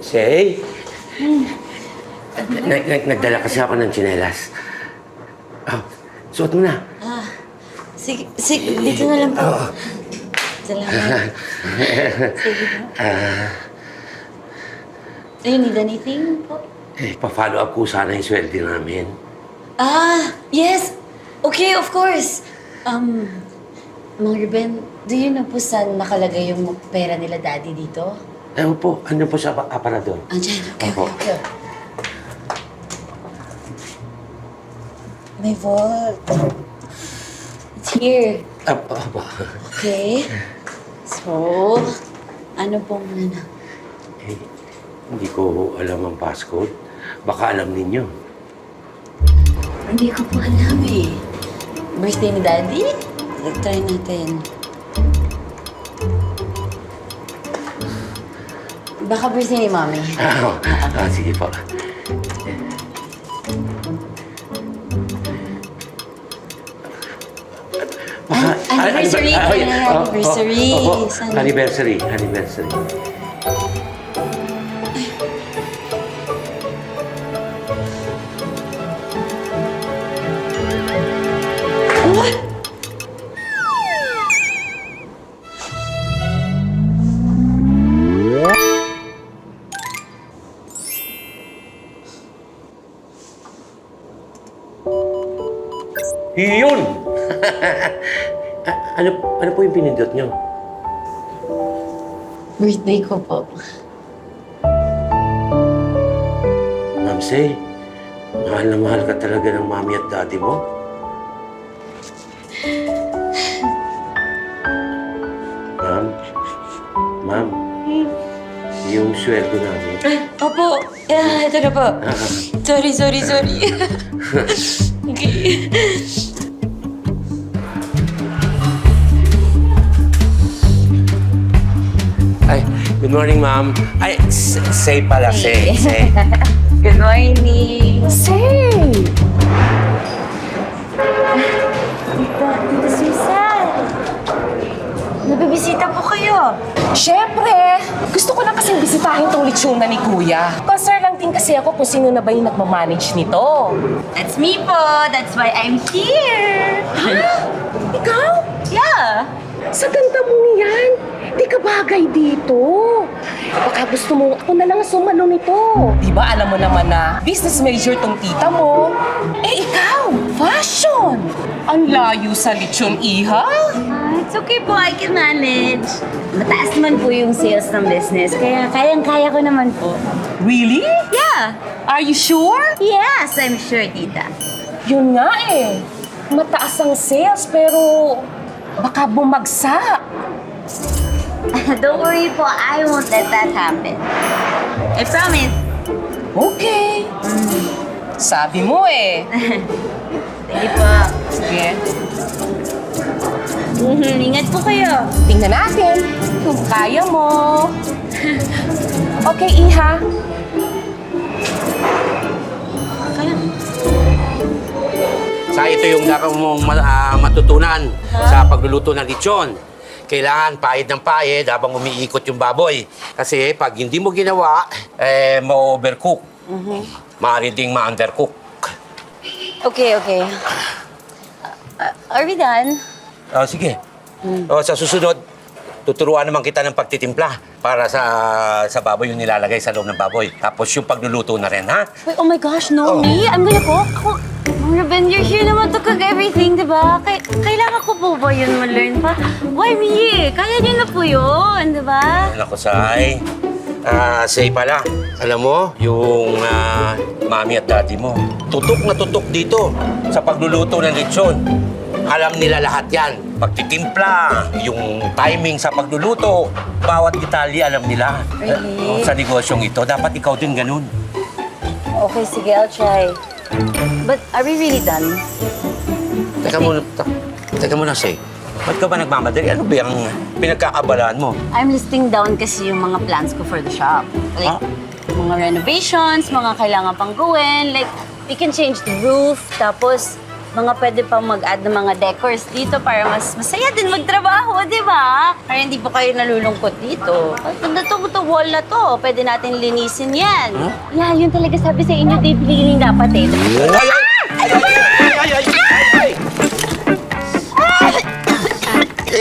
Say? Nagdala kasi ako ng tsinelas. Suot mo na. Sige, dito na lang po. Salamat. Sige po. Do you need anything po? Pa-follow up ko sana yung sweldo namin. Yes. Okay, of course. Mang Ruben, do you know po saan nakalagay yung pera nila daddy dito? Ewan po, ano po sa aparador? Andyan, okay. May vault. It's here. Apa. Okay. So, ano pong ano? Hindi ko alam ang passcode. Baka alam ninyo. Hindi ko po alam eh. Birthday ni daddy? Try natin. Baka birthday ni mommy. Sige po. Anniversary! Anniversary! Anniversary. What? Yun! ano po yung pinindot nyo? Birthday ko po. Ma'am Say, mahal na mahal ka talaga ng mami at daddy mo. Ma'am, yung sweldo namin. Opo. Ito na po. Sorry. Okay. Ay, good morning, ma'am. Ay, Say pala, Say. Good morning. Say! Tita Susan. Nabibisita po kayo. Siyempre! Gusto ko lang kasing bisitahin tong litsuna ni Kuya. Concern lang din kasi ako kung sino na ba yung nagmamanage nito. That's me po. That's why I'm here. Ikaw? Yeah. Sa ganda mo niyan, di ka bagay dito. Baka gusto mo ako na lang sumalo nito. Di ba alam mo naman na business major tong tita mo? Eh ikaw, fashion! Ang layo sa litsyon, iha. It's okay po. I can manage. Mataas naman po yung sales ng business. Kaya kayang-kaya ko naman po. Really? Yeah. Are you sure? Yes, I'm sure, tita. Yun nga eh. Mataas ang sales pero baka bumagsak. Don't worry po. I won't let that happen. I promise. Okay. Sabi mo eh. Sige po. Sige. Ingat po kayo. Tingnan natin kung kaya mo. Okay, Iha. Kaya. Sa ito yung dapat mong matutunan sa pagluluto ng lechon. Kailangan pahid ng pahid habang umiikot yung baboy. Kasi pag hindi mo ginawa, ma-overcook. Maaari ding ma-undercook. Okay. Are we done? Sige. Sa susunod, tuturuan naman kita ng pagtitimpla para sa baboy yung nilalagay sa loob ng baboy. Tapos yung pagluluto na rin, ha? Wait, oh my gosh, no, me? I'm gonna cook? Mang Ruben, you're here naman to cook everything, di ba? Kailangan ko po ba yun ma-learn pa? Why me? Kaya niyo na po yun, di ba? Naku, Say. Say pala, alam mo, yung mami at daddy mo, tutok na tutok dito sa pagluluto ng lechon. Alam nila lahat yan. Pagtitimpla, yung timing sa pagluluto, bawat detalye alam nila. Really? Sa negosyong ito, dapat ikaw din ganun. Okay, sige, I'll try. But are we really done? Teka muna, Say. Ba't ka ba nagmamadali? Ano ba yung pinagkakabalaan mo? I'm listing down kasi yung mga plans ko for the shop. Like, mga renovations, mga kailangan pang gawin. Like, we can change the roof, tapos mga pwede pang mag-add ng mga decors dito para mas masaya din magtrabaho, di ba? Para hindi po kayo nalulungkot dito. At itong wall na to, pwede natin linisin yan. Yeah, yun talaga sabi sa inyo, Dave, cleaning dapat eh.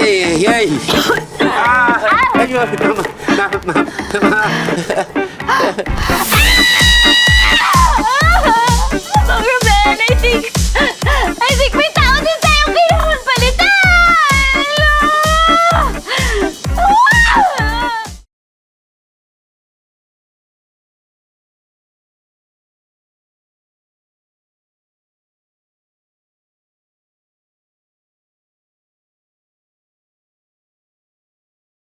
Ay! Ay!